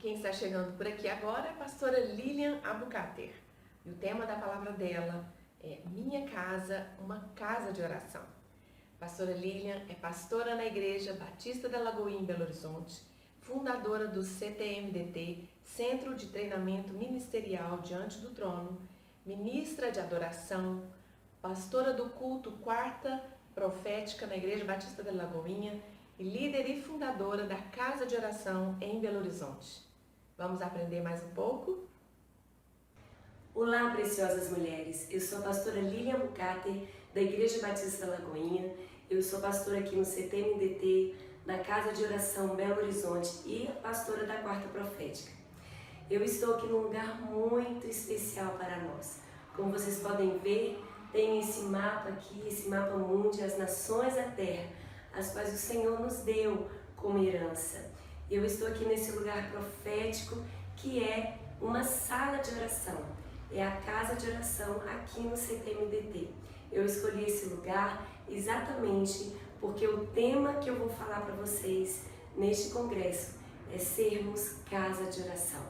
Quem está chegando por aqui agora é a pastora Lilian Abucater. E o tema da palavra dela é Minha Casa, uma Casa de Oração. Pastora Lilian é pastora na Igreja Batista da Lagoinha, em Belo Horizonte, fundadora do CTMDT, Centro de Treinamento Ministerial Diante do Trono, ministra de adoração, pastora do culto Quarta Profética na Igreja Batista da Lagoinha e líder e fundadora da Casa de Oração em Belo Horizonte. Vamos aprender mais um pouco? Olá, preciosas mulheres! Eu sou a pastora Lilian Abucater, da Igreja Batista da Lagoinha. Eu sou pastora aqui no CTMDT, na Casa de Oração Belo Horizonte e pastora da Quarta Profética. Eu estou aqui num lugar muito especial para nós. Como vocês podem ver, tem esse mapa aqui, esse mapa mundi, as nações da terra, as quais o Senhor nos deu como herança. Eu estou aqui nesse lugar profético que é uma sala de oração. É a casa de oração aqui no CTMDT. Eu escolhi esse lugar exatamente porque o tema que eu vou falar para vocês neste congresso é sermos casa de oração.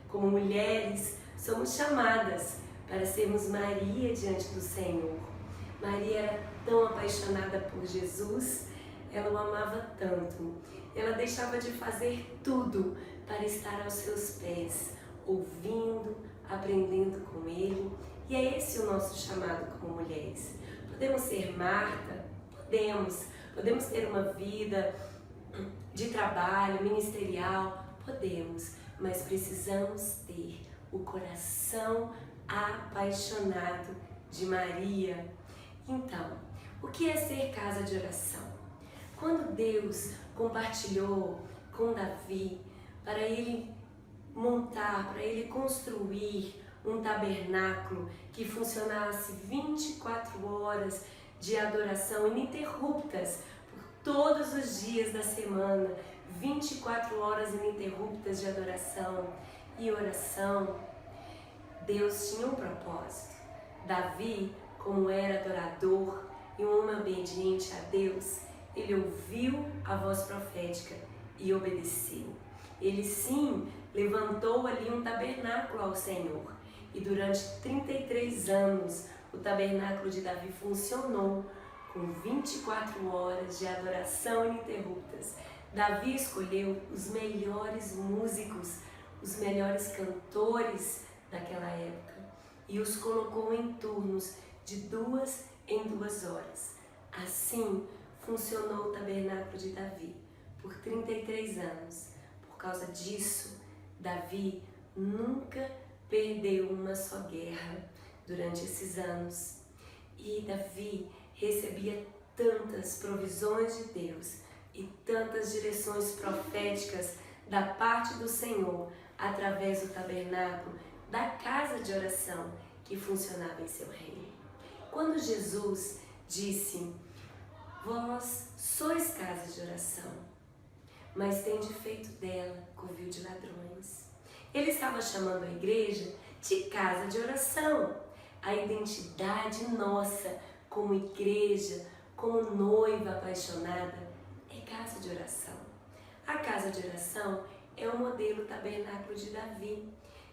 Como mulheres, somos chamadas para sermos Maria diante do Senhor. Maria era tão apaixonada por Jesus, ela o amava tanto. Ela deixava de fazer tudo para estar aos seus pés, ouvindo, aprendendo com Ele. E é esse o nosso chamado como mulheres. Podemos ser Marta? Podemos ter uma vida de trabalho, ministerial? Podemos, mas precisamos ter o coração apaixonado de Maria. Então, o que é ser casa de oração? Quando Deus compartilhou com Davi para ele montar, para ele construir um tabernáculo que funcionasse 24 horas de adoração ininterruptas por todos os dias da semana, 24 horas ininterruptas de adoração e oração, Deus tinha um propósito. Davi, como era adorador e um homem obediente a Deus, ele ouviu a voz profética e obedeceu. Ele sim levantou ali um tabernáculo ao Senhor. E durante 33 anos o tabernáculo de Davi funcionou com 24 horas de adoração ininterruptas. Davi escolheu os melhores músicos, os melhores cantores daquela época e os colocou em turnos de 2 em 2 horas. Assim funcionou o tabernáculo de Davi por 33 anos. Por causa disso, Davi nunca perdeu uma só guerra durante esses anos. E Davi recebia tantas provisões de Deus e tantas direções proféticas da parte do Senhor através do tabernáculo, da casa de oração que funcionava em seu reino. Quando Jesus disse: vós sois casa de oração, mas tende feito dela covil de ladrões. Ele estava chamando a igreja de casa de oração. A identidade nossa como igreja, como noiva apaixonada, é casa de oração. A casa de oração é o modelo tabernáculo de Davi.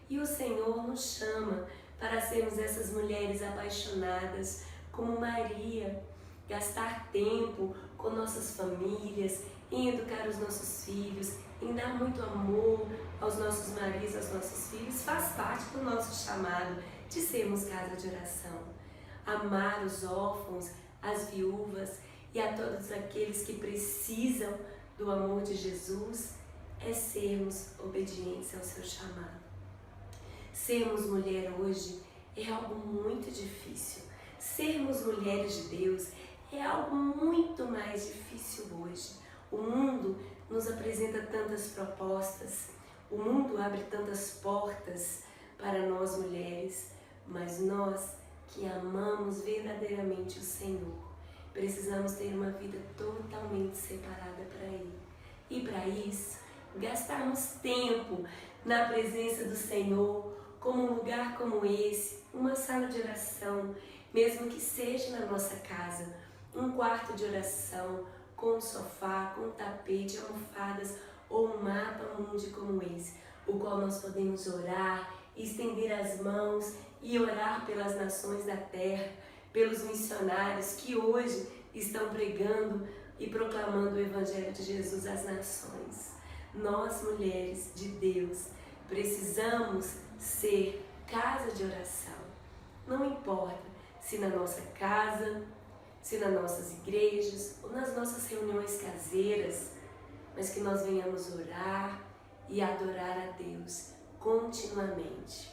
E o Senhor nos chama para sermos essas mulheres apaixonadas como Maria, gastar tempo com nossas famílias, em educar os nossos filhos, em dar muito amor aos nossos maridos, aos nossos filhos, faz parte do nosso chamado de sermos casa de oração. Amar os órfãos, as viúvas e a todos aqueles que precisam do amor de Jesus é sermos obedientes ao seu chamado. Sermos mulher hoje é algo muito difícil. Sermos mulheres de Deus é algo muito mais difícil hoje. O mundo nos apresenta tantas propostas, o mundo abre tantas portas para nós mulheres, mas nós que amamos verdadeiramente o Senhor, precisamos ter uma vida totalmente separada para Ele. E para isso, gastarmos tempo na presença do Senhor, como um lugar como esse, uma sala de oração, mesmo que seja na nossa casa, um quarto de oração, com um sofá, com um tapete, almofadas ou um mapa mundi como esse. o qual nós podemos orar, estender as mãos e orar pelas nações da terra, pelos missionários que hoje estão pregando e proclamando o Evangelho de Jesus às nações. Nós, mulheres de Deus, precisamos ser casa de oração. Não importa se na nossa casa, se nas nossas igrejas ou nas nossas reuniões caseiras, mas que nós venhamos orar e adorar a Deus continuamente.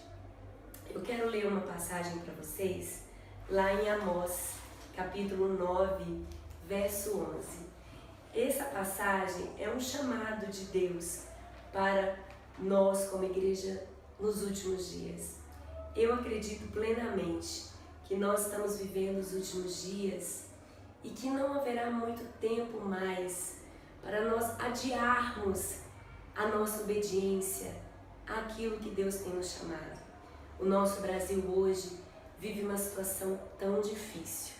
Eu quero ler uma passagem para vocês lá em Amós, capítulo 9, verso 11. Essa passagem é um chamado de Deus para nós como igreja nos últimos dias. Eu acredito plenamente que nós estamos vivendo os últimos dias e que não haverá muito tempo mais para nós adiarmos a nossa obediência àquilo que Deus tem nos chamado. O nosso Brasil hoje vive uma situação tão difícil,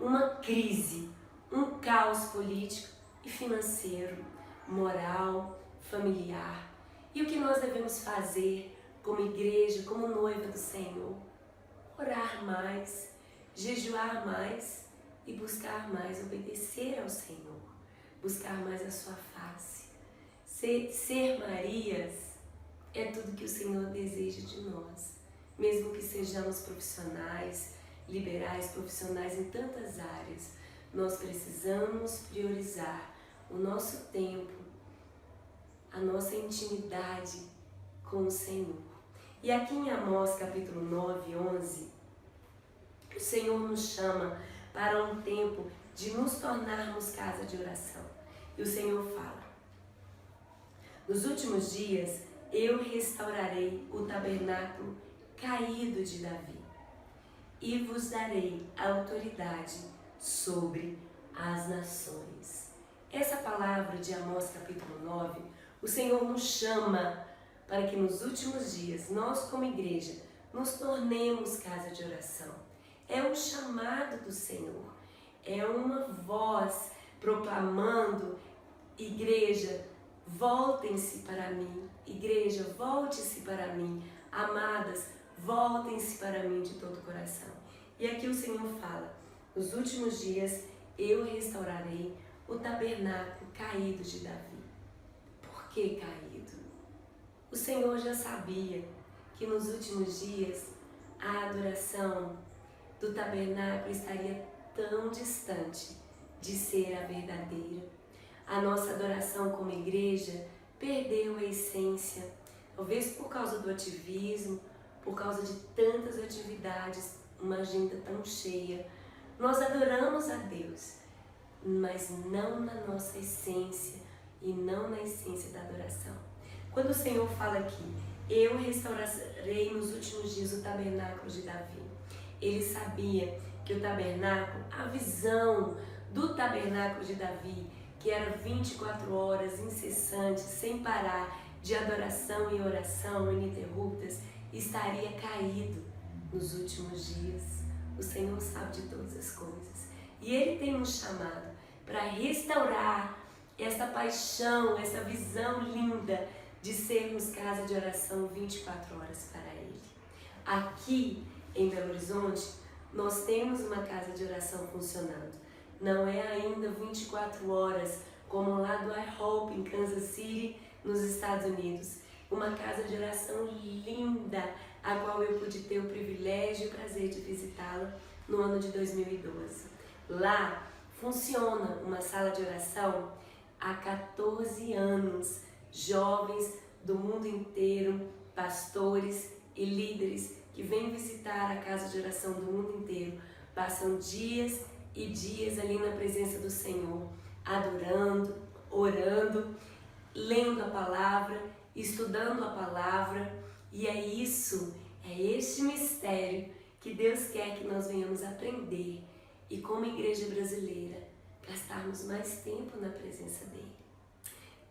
uma crise, um caos político e financeiro, moral, familiar. E o que nós devemos fazer como igreja, como noiva do Senhor? Orar mais, jejuar mais e buscar mais obedecer ao Senhor, buscar mais a sua face. Ser Marias é tudo que o Senhor deseja de nós, mesmo que sejamos profissionais, liberais, profissionais em tantas áreas. Nós precisamos priorizar o nosso tempo, a nossa intimidade com o Senhor. E aqui em Amós capítulo 9, 11, o Senhor nos chama para um tempo de nos tornarmos casa de oração. E o Senhor fala: nos últimos dias eu restaurarei o tabernáculo caído de Davi e vos darei autoridade sobre as nações. Essa palavra de Amós capítulo 9, o Senhor nos chama para que nos últimos dias, nós como igreja, nos tornemos casa de oração. É um chamado do Senhor, é uma voz proclamando: igreja, voltem-se para mim, igreja, volte-se para mim, amadas, voltem-se para mim de todo o coração. E aqui o Senhor fala: nos últimos dias eu restaurarei o tabernáculo caído de Davi. Por que caído? O Senhor já sabia que nos últimos dias a adoração do tabernáculo estaria tão distante de ser a verdadeira. A nossa adoração como igreja perdeu a essência, talvez por causa do ativismo, por causa de tantas atividades, uma agenda tão cheia. Nós adoramos a Deus, mas não na nossa essência e não na essência da adoração. Quando o Senhor fala aqui: eu restaurarei nos últimos dias o tabernáculo de Davi, ele sabia que o tabernáculo, a visão do tabernáculo de Davi, que era 24 horas incessantes, sem parar, de adoração e oração ininterruptas, estaria caído nos últimos dias. O Senhor sabe de todas as coisas. E Ele tem nos chamado para restaurar essa paixão, essa visão linda de sermos casa de oração 24 horas para Ele. Aqui em Belo Horizonte, nós temos uma casa de oração funcionando. Não é ainda 24 horas, como lá do iHope, em Kansas City, nos Estados Unidos. Uma casa de oração linda, a qual eu pude ter o privilégio e o prazer de visitá-la no ano de 2012. Lá funciona uma sala de oração há 14 anos. Jovens do mundo inteiro, pastores e líderes que vêm visitar a casa de oração do mundo inteiro, passam dias e dias ali na presença do Senhor, adorando, orando, lendo a palavra, estudando a palavra. E é isso, é este mistério que Deus quer que nós venhamos aprender e, como igreja brasileira, gastarmos mais tempo na presença dEle.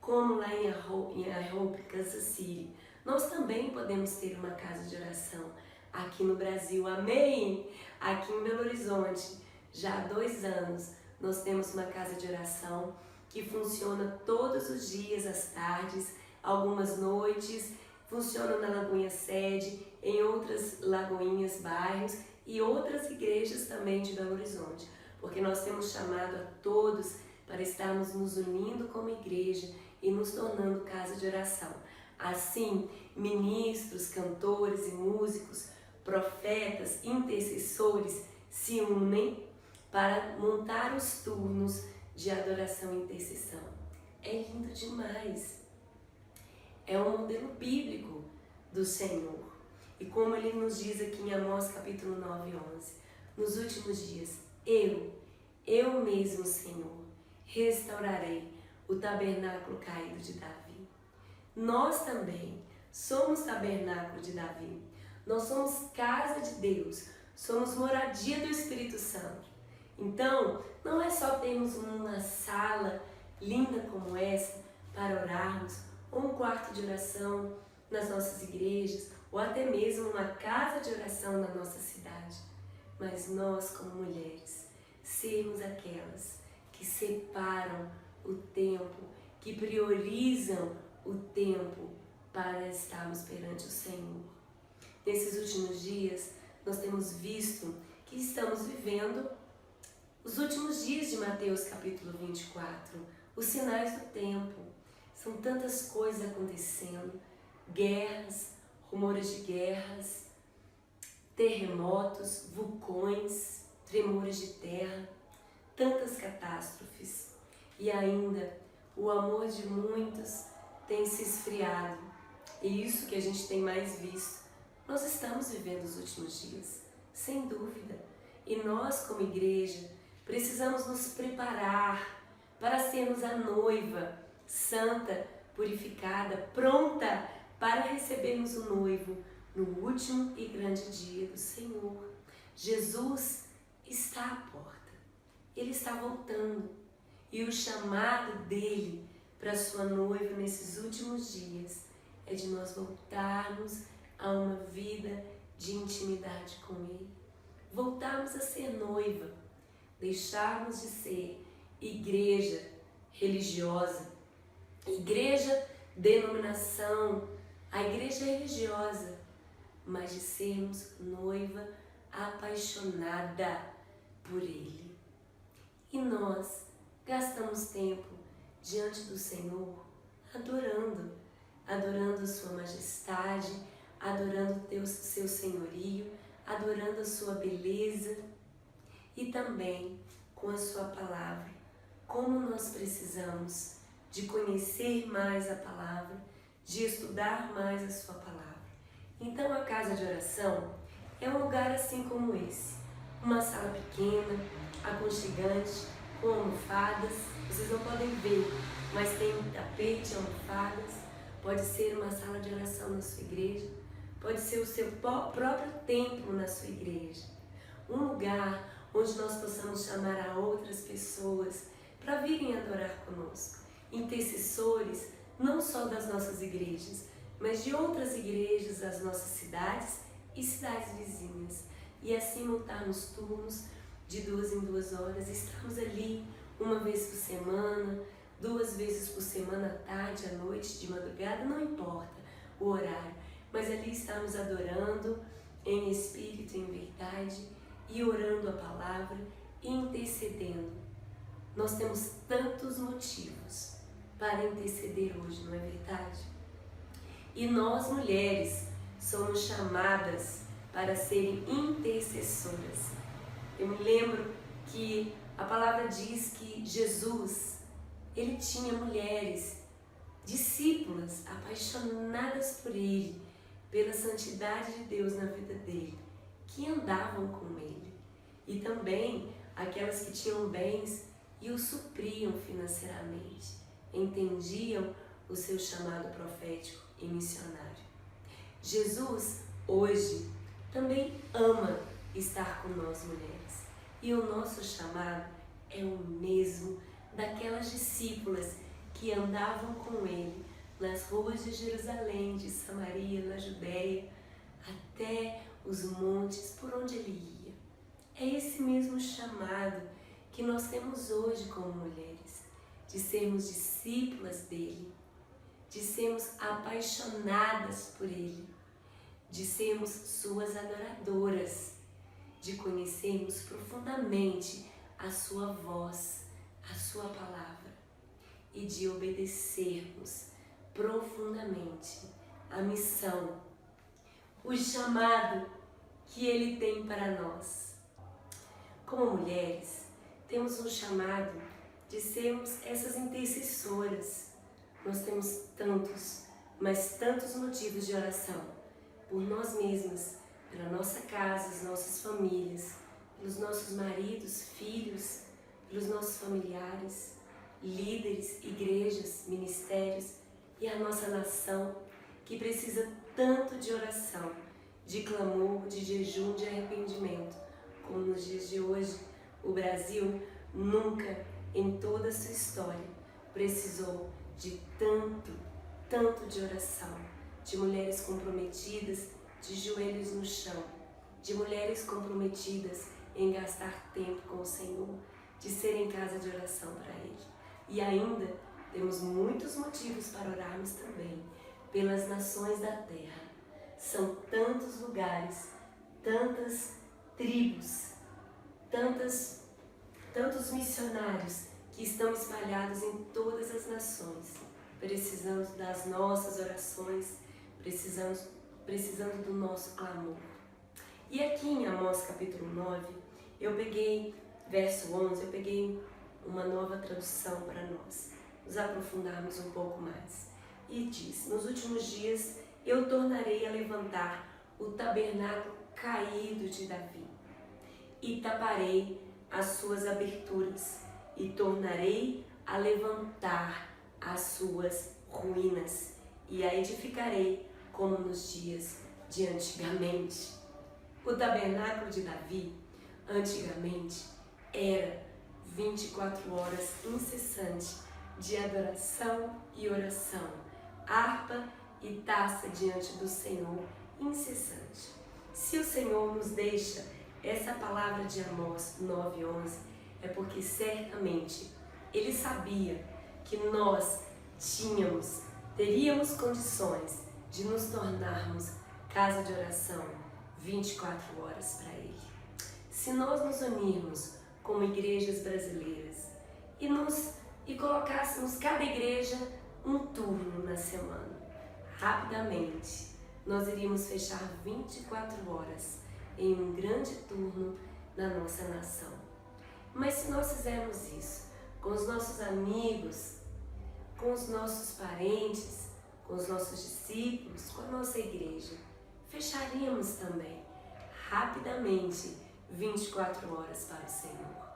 Como lá em iHope, Kansas City, nós também podemos ter uma casa de oração aqui no Brasil, amém? Aqui em Belo Horizonte, já há 2 anos, nós temos uma casa de oração que funciona todos os dias, às tardes, algumas noites, funciona na Lagoinha Sede, em outras lagoinhas, bairros e outras igrejas também de Belo Horizonte, porque nós temos chamado a todos para estarmos nos unindo como igreja e nos tornando casa de oração. Assim, ministros, cantores e músicos, profetas, intercessores se unem para montar os turnos de adoração e intercessão. É lindo demais. É um modelo bíblico do Senhor. E como ele nos diz aqui em Amós capítulo 9 e 11, nos últimos dias, eu mesmo, Senhor, restaurarei o tabernáculo caído de Davi. Nós também somos tabernáculo de Davi. Nós somos casa de Deus, somos moradia do Espírito Santo. Então, não é só termos uma sala linda como essa para orarmos, ou um quarto de oração nas nossas igrejas, ou até mesmo uma casa de oração na nossa cidade. Mas nós, como mulheres, sermos aquelas que separam o tempo, que priorizam o tempo para estarmos perante o Senhor. Nesses últimos dias, nós temos visto que estamos vivendo os últimos dias de Mateus capítulo 24, os sinais do tempo. São tantas coisas acontecendo, guerras, rumores de guerras, terremotos, vulcões, tremores de terra, tantas catástrofes. E ainda o amor de muitos tem se esfriado. E isso que a gente tem mais visto. Nós estamos vivendo os últimos dias, sem dúvida. E nós, como igreja, precisamos nos preparar para sermos a noiva santa, purificada, pronta para recebermos o noivo no último e grande dia do Senhor. Jesus está à porta. Ele está voltando. E o chamado dele para sua noiva nesses últimos dias é de nós voltarmos a uma vida de intimidade com ele. Voltarmos a ser noiva. Deixarmos de ser igreja religiosa, igreja denominação, a igreja religiosa, mas de sermos noiva apaixonada por ele. E nós gastamos tempo diante do Senhor adorando a sua majestade, adorando o seu senhorio, adorando a sua beleza e também com a sua palavra. Como nós precisamos de conhecer mais a palavra, de estudar mais a sua palavra. Então a casa de oração é um lugar assim como esse, uma sala pequena, aconchegante, com almofadas. Vocês não podem ver, mas tem um tapete, almofadas. Pode ser uma sala de oração na sua igreja, pode ser o seu próprio templo na sua igreja. Um lugar onde nós possamos chamar a outras pessoas para virem adorar conosco. Intercessores, não só das nossas igrejas, mas de outras igrejas das nossas cidades e cidades vizinhas. E assim montarmos turnos de 2 em 2 horas, estarmos ali uma vez por semana, 2 vezes por semana, à tarde, à noite, de madrugada, não importa o horário, mas ali estamos adorando em espírito e em verdade e orando a palavra e intercedendo. Nós temos tantos motivos para interceder hoje, não é verdade? E nós, mulheres, somos chamadas para serem intercessoras. Eu me lembro que a palavra diz que Jesus, ele tinha mulheres, discípulas, apaixonadas por ele, pela santidade de Deus na vida dele, que andavam com ele. E também aquelas que tinham bens e o supriam financeiramente, entendiam o seu chamado profético e missionário. Jesus, hoje, também ama estar com nós mulheres. E o nosso chamado é o mesmo daquelas discípulas que andavam com ele nas ruas de Jerusalém, de Samaria, na Judéia, até os montes por onde ele ia. É esse mesmo chamado que nós temos hoje como mulheres, de sermos discípulas dele, de sermos apaixonadas por Ele, de sermos suas adoradoras, de conhecermos profundamente a sua voz, a sua palavra e de obedecermos profundamente a missão, o chamado que Ele tem para nós. Como mulheres, temos um chamado de sermos essas intercessoras. Nós temos tantos, mas tantos motivos de oração por nós mesmas, pela nossa casa, as nossas famílias, pelos nossos maridos, filhos, pelos nossos familiares, líderes, igrejas, ministérios e a nossa nação, que precisa tanto de oração, de clamor, de jejum, de arrependimento, como nos dias de hoje. O Brasil nunca em toda a sua história precisou de tanto de oração, de mulheres comprometidas, de joelhos no chão, de mulheres comprometidas em gastar tempo com o Senhor, de ser em casa de oração para Ele. E ainda temos muitos motivos para orarmos também pelas nações da terra. São tantos lugares, tantas tribos, tantos missionários que estão espalhados em todas as nações. Precisamos das nossas orações, precisando do nosso clamor. E aqui em Amós capítulo 9, eu peguei verso 11, eu peguei uma nova tradução para nós nos aprofundarmos um pouco mais. E diz: nos últimos dias eu tornarei a levantar o tabernáculo caído de Davi e taparei as suas aberturas e tornarei a levantar as suas ruínas e a edificarei como nos dias de antigamente. O tabernáculo de Davi, antigamente, era 24 horas incessante de adoração e oração, harpa e taça diante do Senhor incessante. Se o Senhor nos deixa essa palavra de Amós 9:11, é porque certamente Ele sabia que nós teríamos condições de nos tornarmos casa de oração 24 horas para Ele. Se nós nos unirmos como igrejas brasileiras e colocássemos cada igreja um turno na semana, rapidamente nós iríamos fechar 24 horas em um grande turno na nossa nação. Mas se nós fizermos isso com os nossos amigos, com os nossos parentes, com os nossos discípulos, com a nossa igreja, fecharíamos também rapidamente 24 horas para o Senhor.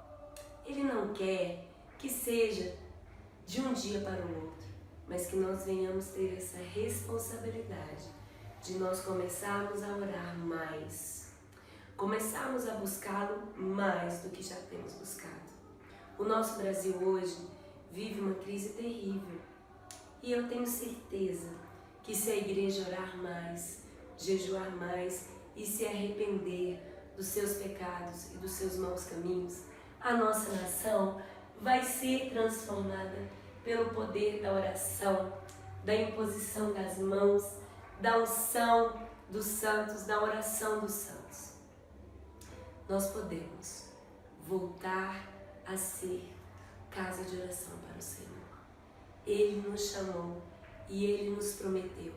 Ele não quer que seja de um dia para o outro, mas que nós venhamos ter essa responsabilidade de nós começarmos a orar mais, começarmos a buscá-lo mais do que já temos buscado. O nosso Brasil hoje vive uma crise terrível e eu tenho certeza que se a igreja orar mais, jejuar mais e se arrepender dos seus pecados e dos seus maus caminhos, a nossa nação vai ser transformada pelo poder da oração, da imposição das mãos, da unção dos santos, da oração dos santos. Nós podemos voltar a ser casa de oração para o Senhor. Ele nos chamou e Ele nos prometeu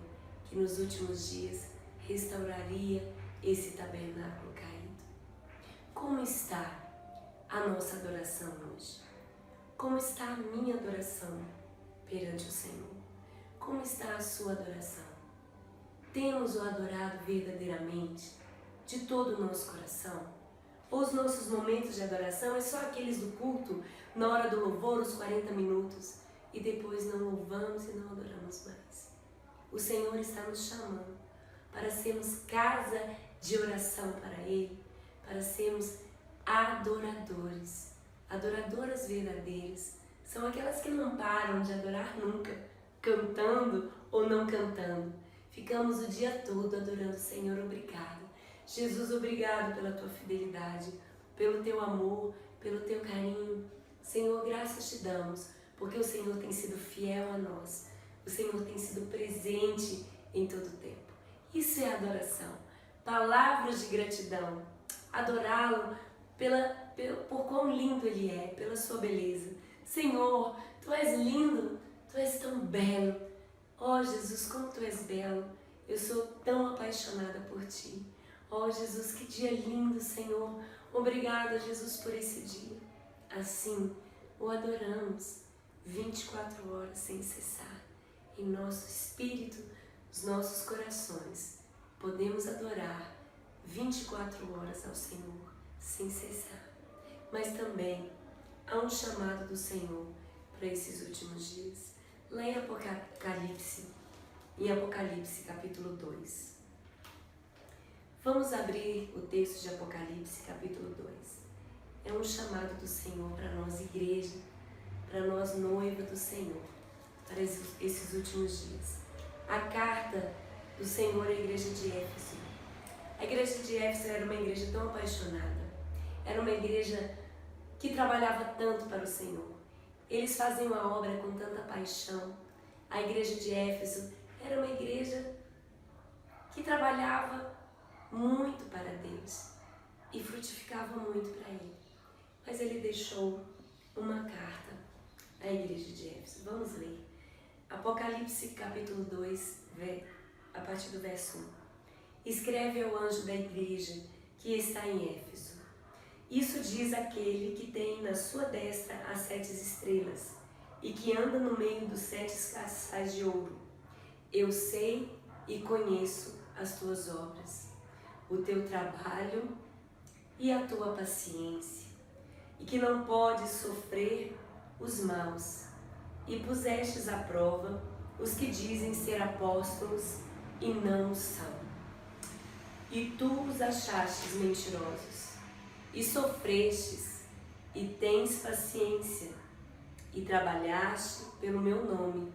que nos últimos dias restauraria esse tabernáculo caído. Como está a nossa adoração hoje? Como está a minha adoração perante o Senhor? Como está a sua adoração? Temos o adorado verdadeiramente, de todo o nosso coração? Ou os nossos momentos de adoração é só aqueles do culto, na hora do louvor, os 40 minutos, e depois não louvamos e não adoramos mais? O Senhor está nos chamando para sermos casa de oração para Ele, para sermos adoradores, adoradoras verdadeiras. São aquelas que não param de adorar nunca, cantando ou não cantando. Ficamos o dia todo adorando. Senhor, obrigado. Jesus, obrigado pela tua fidelidade, pelo teu amor, pelo teu carinho. Senhor, graças te damos, porque o Senhor tem sido fiel a nós. O Senhor tem sido presente em todo o tempo. Isso é adoração. Palavras de gratidão. Adorá-lo por quão lindo Ele é, pela sua beleza. Senhor, Tu és lindo, Tu és tão belo. Oh Jesus, como Tu és belo. Eu sou tão apaixonada por Ti. Oh Jesus, que dia lindo, Senhor. Obrigada, Jesus, por esse dia. Assim, o adoramos 24 horas sem cessar. Em nosso espírito, os nossos corações, podemos adorar 24 horas ao Senhor sem cessar. Mas também há um chamado do Senhor para esses últimos dias. Lá em Apocalipse capítulo 2. Vamos abrir o texto de Apocalipse capítulo 2. É um chamado do Senhor para nós, igreja, para nós, noiva do Senhor, para esses últimos dias. A carta do Senhor à igreja de Éfeso. A igreja de Éfeso era uma igreja tão apaixonada. Era uma igreja que trabalhava tanto para o Senhor. Eles faziam a obra com tanta paixão. A igreja de Éfeso era uma igreja que trabalhava muito para Deus e frutificava muito para Ele. Mas Ele deixou uma carta à igreja de Éfeso. Vamos ler. Apocalipse capítulo 2, a partir do verso 1. Escreve ao anjo da igreja que está em Éfeso. Isso diz aquele que tem na sua destra as 7 estrelas e que anda no meio dos 7 castiçais de ouro. Eu sei e conheço as tuas obras, o teu trabalho e a tua paciência, e que não podes sofrer os maus, e pusestes à prova os que dizem ser apóstolos e não o são. E tu os achastes mentirosos, e sofrestes, e tens paciência, e trabalhaste pelo meu nome,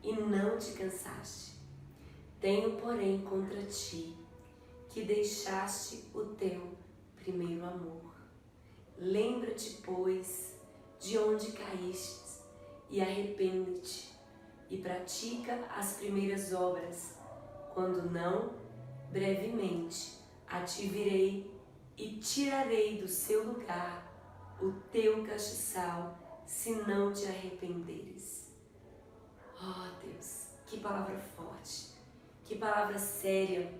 e não te cansaste. Tenho, porém, contra ti, que deixaste o teu primeiro amor. Lembra-te, pois, de onde caíste, e arrepende-te, e pratica as primeiras obras. Quando não, brevemente a ti virei e tirarei do seu lugar o teu castiçal, se não te arrependeres. Oh Deus, que palavra forte, que palavra séria.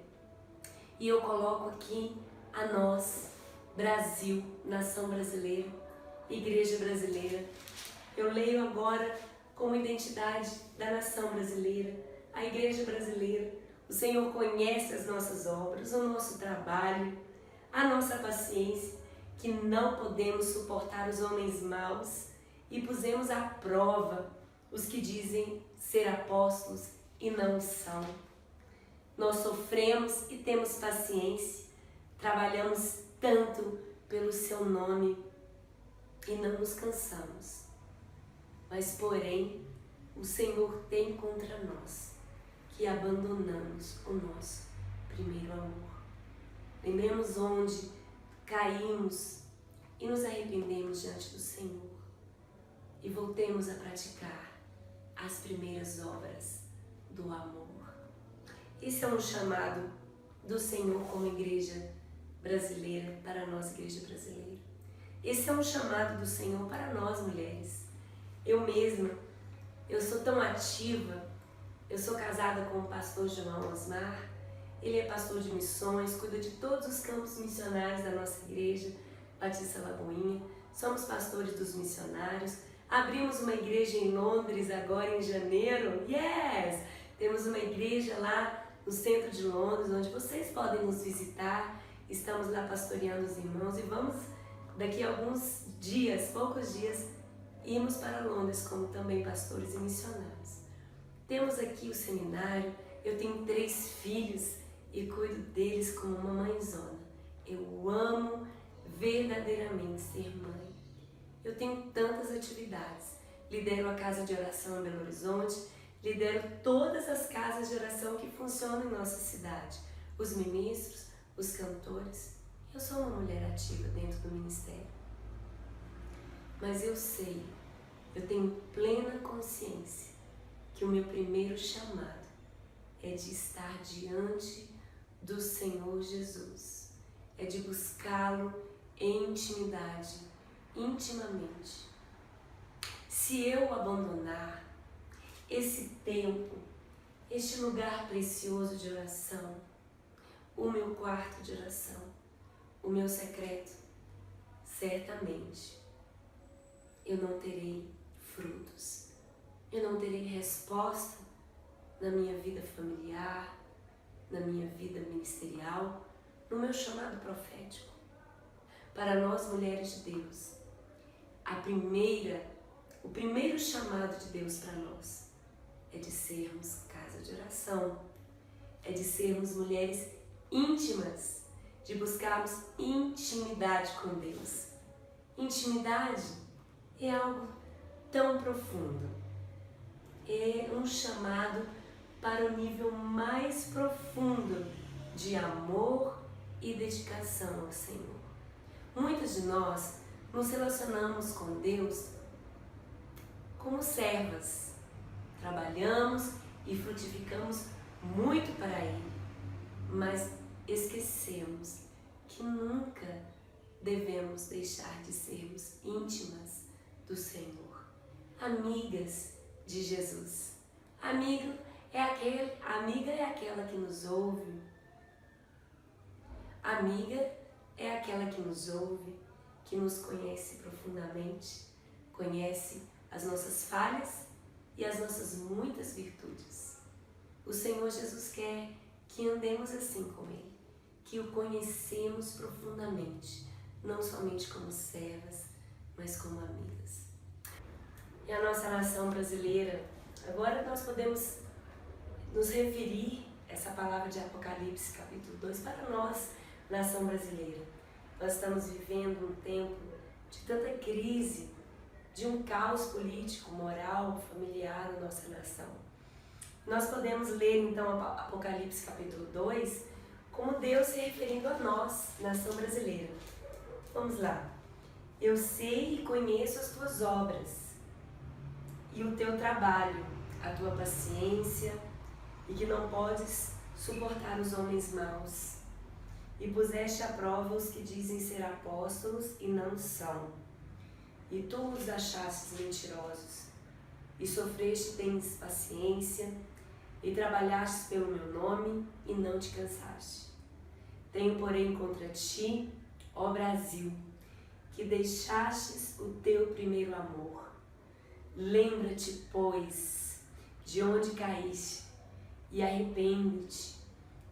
E eu coloco aqui a nós, Brasil, nação brasileira, igreja brasileira. Eu leio agora como identidade da nação brasileira, a igreja brasileira. O Senhor conhece as nossas obras, o nosso trabalho, a nossa paciência, que não podemos suportar os homens maus, e pusemos à prova os que dizem ser apóstolos e não são. Nós sofremos e temos paciência, trabalhamos tanto pelo seu nome e não nos cansamos. Mas, porém, o Senhor tem contra nós que abandonamos o nosso primeiro amor. Lembremos onde caímos e nos arrependemos diante do Senhor e voltemos a praticar as primeiras obras do amor. Esse é um chamado do Senhor como igreja brasileira, para nós, igreja brasileira. Esse é um chamado do Senhor para nós, mulheres. Eu mesma, eu sou tão ativa, eu sou casada com o pastor João Osmar, ele é pastor de missões, cuida de todos os campos missionários da nossa igreja, Batista Lagoinha, somos pastores dos missionários, abrimos uma igreja em Londres agora em janeiro, yes! Temos uma igreja lá no centro de Londres, onde vocês podem nos visitar, estamos lá pastoreando os irmãos e vamos, daqui a alguns dias, poucos dias, irmos para Londres como também pastores e missionários. Temos aqui o seminário, eu tenho 3 filhos e cuido deles como uma mãezona. Eu amo verdadeiramente ser mãe. Eu tenho tantas atividades, lidero a casa de oração em Belo Horizonte, lidero todas as casas de oração que funcionam em nossa cidade, os ministros, os cantores. Eu sou uma mulher ativa dentro do ministério. Mas eu sei, eu tenho plena consciência que o meu primeiro chamado é de estar diante do Senhor Jesus, é de buscá-lo em intimidade, intimamente. Se eu abandonar esse tempo, este lugar precioso de oração, o meu quarto de oração, o meu secreto, certamente eu não terei frutos, eu não terei resposta na minha vida familiar, na minha vida ministerial, no meu chamado profético. Para nós, mulheres de Deus, o primeiro chamado de Deus para nós é de sermos casa de oração, é de sermos mulheres íntimas, de buscarmos intimidade com Deus. Intimidade é algo tão profundo, é um chamado para o nível mais profundo de amor e dedicação ao Senhor. Muitas de nós nos relacionamos com Deus como servas, trabalhamos e frutificamos muito para Ele, mas esquecemos que nunca devemos deixar de sermos íntimas do Senhor, amigas de Jesus. Amiga é aquela que nos ouve. Amiga é aquela que nos ouve, que nos conhece profundamente, conhece as nossas falhas e as nossas muitas virtudes. O Senhor Jesus quer que andemos assim com Ele, que o conhecemos profundamente, não somente como servas, mas como amigas. E a nossa nação brasileira, agora nós podemos nos referir essa palavra de Apocalipse, capítulo 2, para nós, nação brasileira. Nós estamos vivendo um tempo de tanta crise, de um caos político, moral, familiar na nossa nação. Nós podemos ler então Apocalipse capítulo 2 como Deus se referindo a nós, nação brasileira. Vamos lá. Eu sei e conheço as tuas obras e o teu trabalho, a tua paciência, e que não podes suportar os homens maus. E puseste à prova os que dizem ser apóstolos e não são. E tu os achastes mentirosos. E sofreste, tens paciência, e trabalhastes pelo meu nome, e não te cansaste. Tenho, porém, contra ti, ó Brasil, que deixastes o teu primeiro amor. Lembra-te, pois, de onde caíste, e arrepende-te,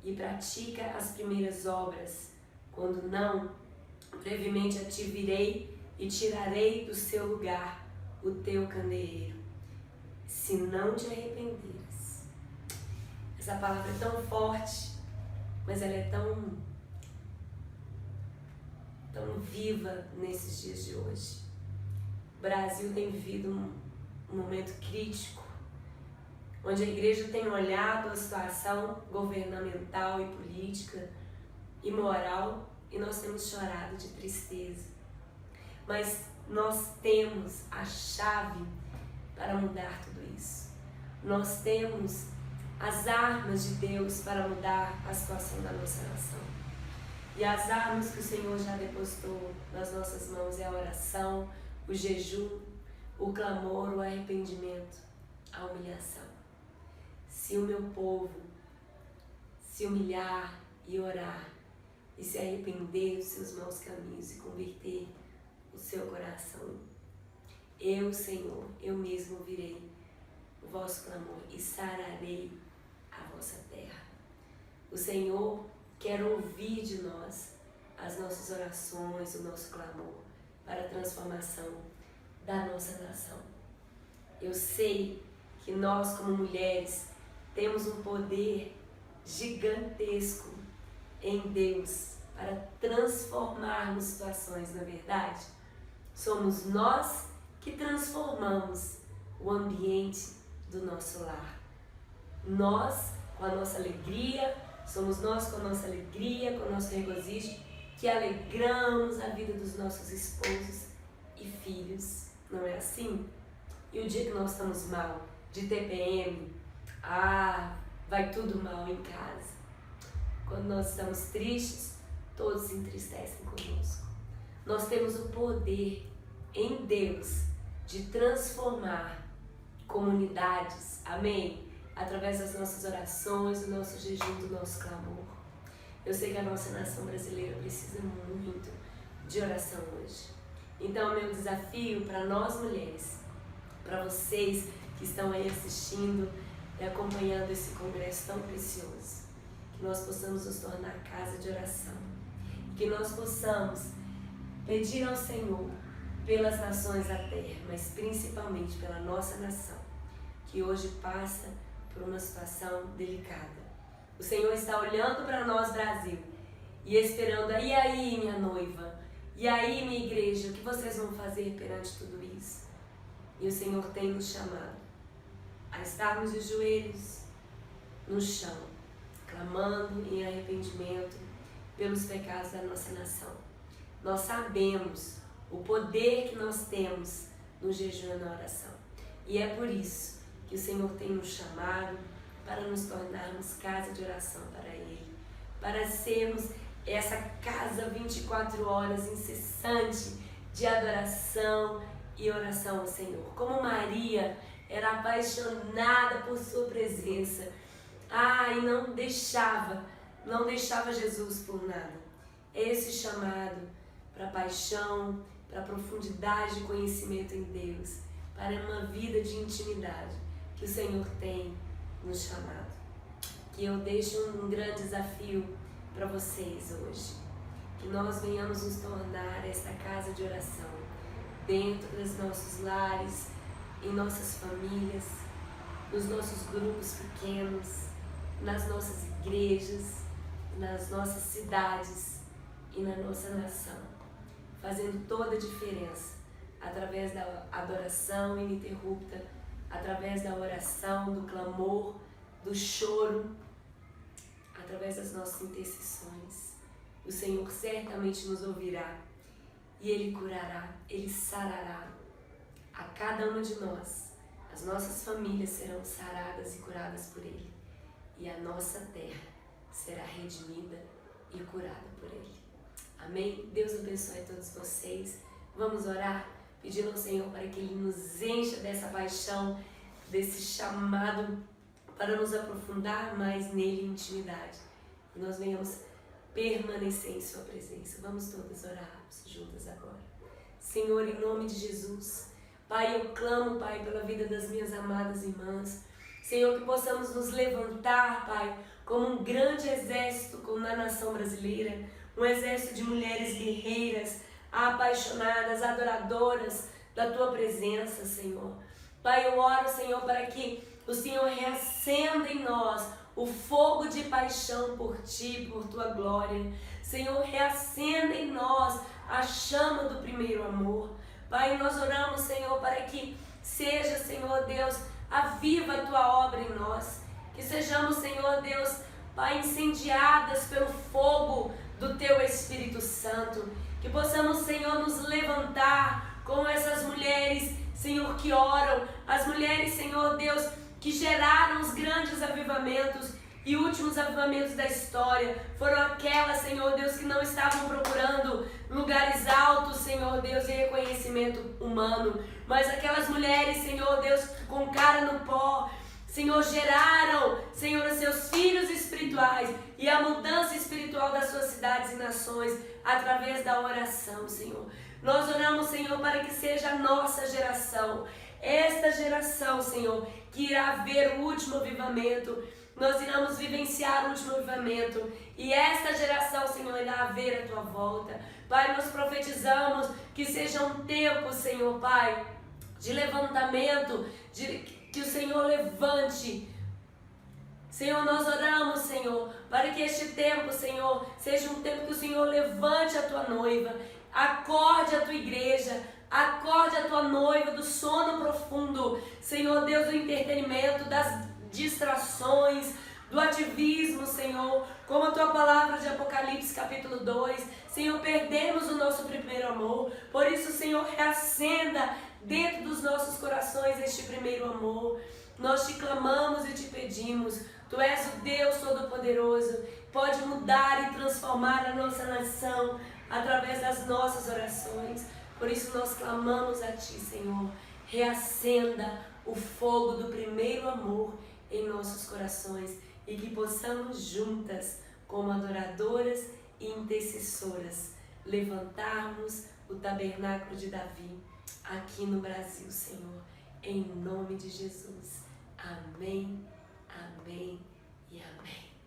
e pratica as primeiras obras. Quando não, brevemente a ti virei e tirarei do seu lugar o teu candeeiro, se não te arrependeres. Essa palavra é tão forte, mas ela é tão viva nesses dias de hoje. O Brasil tem vivido um momento crítico, onde a igreja tem olhado a situação governamental e política e moral, e nós temos chorado de tristeza. Mas nós temos a chave para mudar tudo isso. Nós temos as armas de Deus para mudar a situação da nossa nação. E as armas que o Senhor já depositou nas nossas mãos é a oração, o jejum, o clamor, o arrependimento, a humilhação. Se o meu povo se humilhar e orar e se arrepender dos seus maus caminhos e converter o seu coração, eu, Senhor, eu mesmo ouvirei o vosso clamor e sararei a vossa terra. O Senhor quer ouvir de nós as nossas orações, o nosso clamor para a transformação da nossa nação. Eu sei que nós, como mulheres, temos um poder gigantesco em Deus para transformarmos situações, na verdade. Somos nós que transformamos o ambiente do nosso lar. Nós, com a nossa alegria, somos nós com a nossa alegria, com o nosso regozijo, que alegramos a vida dos nossos esposos e filhos. Não é assim? E o dia que nós estamos mal, de TPM, vai tudo mal em casa. Quando nós estamos tristes, todos se entristecem conosco. Nós temos o poder em Deus de transformar comunidades, amém? Através das nossas orações, do nosso jejum, do nosso clamor. Eu sei que a nossa nação brasileira precisa muito de oração hoje. Então, meu desafio para nós mulheres, para vocês que estão aí assistindo e acompanhando esse congresso tão precioso, que nós possamos nos tornar casa de oração, que nós possamos pedir ao Senhor pelas nações da terra, mas principalmente pela nossa nação, que hoje passa por uma situação delicada. O Senhor está olhando para nós, Brasil, e esperando, e aí, minha noiva, e aí, minha igreja, o que vocês vão fazer perante tudo isso? E o Senhor tem nos chamado a estarmos de joelhos no chão, clamando em arrependimento pelos pecados da nossa nação. Nós sabemos o poder que nós temos no jejum e na oração. E é por isso que o Senhor tem nos chamado para nos tornarmos casa de oração para Ele, para sermos essa casa 24 horas incessante de adoração e oração ao Senhor. Como Maria era apaixonada por sua presença, e não deixava Jesus por nada. Esse chamado para paixão, para profundidade de conhecimento em Deus, para uma vida de intimidade que o Senhor tem nos chamado. Que eu deixo um grande desafio para vocês hoje, que nós venhamos nos tornar esta casa de oração dentro dos nossos lares, em nossas famílias, nos nossos grupos pequenos, nas nossas igrejas, nas nossas cidades e na nossa nação, fazendo toda a diferença através da adoração ininterrupta, através da oração, do clamor, do choro, através das nossas intercessões. O Senhor certamente nos ouvirá e Ele curará, Ele sarará a cada uma de nós. As nossas famílias serão saradas e curadas por Ele e a nossa terra será redimida e curada por Ele. Amém? Deus abençoe a todos vocês. Vamos orar, pedindo ao Senhor para que Ele nos encha dessa paixão, desse chamado para nos aprofundar mais nele em intimidade. E nós venhamos permanecer em Sua presença. Vamos todas orar juntas agora. Senhor, em nome de Jesus, Pai, eu clamo, Pai, pela vida das minhas amadas irmãs. Senhor, que possamos nos levantar, Pai, como um grande exército, como na nação brasileira, um exército de mulheres guerreiras, apaixonadas, adoradoras da Tua presença, Senhor. Pai, eu oro, Senhor, para que o Senhor reacenda em nós o fogo de paixão por Ti, por Tua glória. Senhor, reacenda em nós a chama do primeiro amor. Pai, nós oramos, Senhor, para que seja, Senhor Deus, aviva a Tua obra em nós. Que sejamos, Senhor Deus, Pai, incendiadas pelo fogo do Teu Espírito Santo. Que possamos, Senhor, nos levantar como essas mulheres, Senhor, que oram. As mulheres, Senhor Deus, que geraram os grandes avivamentos e últimos avivamentos da história. Foram aquelas, Senhor Deus, que não estavam procurando lugares altos, Senhor Deus, e reconhecimento humano. Mas aquelas mulheres, Senhor Deus, com cara no pó, Senhor, geraram, Senhor, os seus filhos espirituais e a mudança espiritual das suas cidades e nações através da oração, Senhor. Nós oramos, Senhor, para que seja a nossa geração, esta geração, Senhor, que irá ver o último avivamento. Nós iremos vivenciar o último avivamento e esta geração, Senhor, irá ver a Tua volta. Pai, nós profetizamos que seja um tempo, Senhor, Pai, de levantamento, que o Senhor levante. Senhor, nós oramos, Senhor, para que este tempo, Senhor, seja um tempo que o Senhor levante a Tua noiva, acorde a Tua igreja, acorde a Tua noiva do sono profundo, Senhor Deus, do entretenimento, das distrações, do ativismo, Senhor, como a Tua palavra de Apocalipse capítulo 2, Senhor, perdemos o nosso primeiro amor. Por isso, Senhor, reacenda dentro dos nossos corações este primeiro amor. Nós te clamamos e te pedimos. Tu és o Deus Todo-Poderoso, pode mudar e transformar a nossa nação através das nossas orações. Por isso nós clamamos a Ti, Senhor. Reacenda o fogo do primeiro amor em nossos corações e que possamos juntas, como adoradoras e intercessoras, levantarmos o tabernáculo de Davi aqui no Brasil, Senhor, em nome de Jesus. Amém, amém e amém.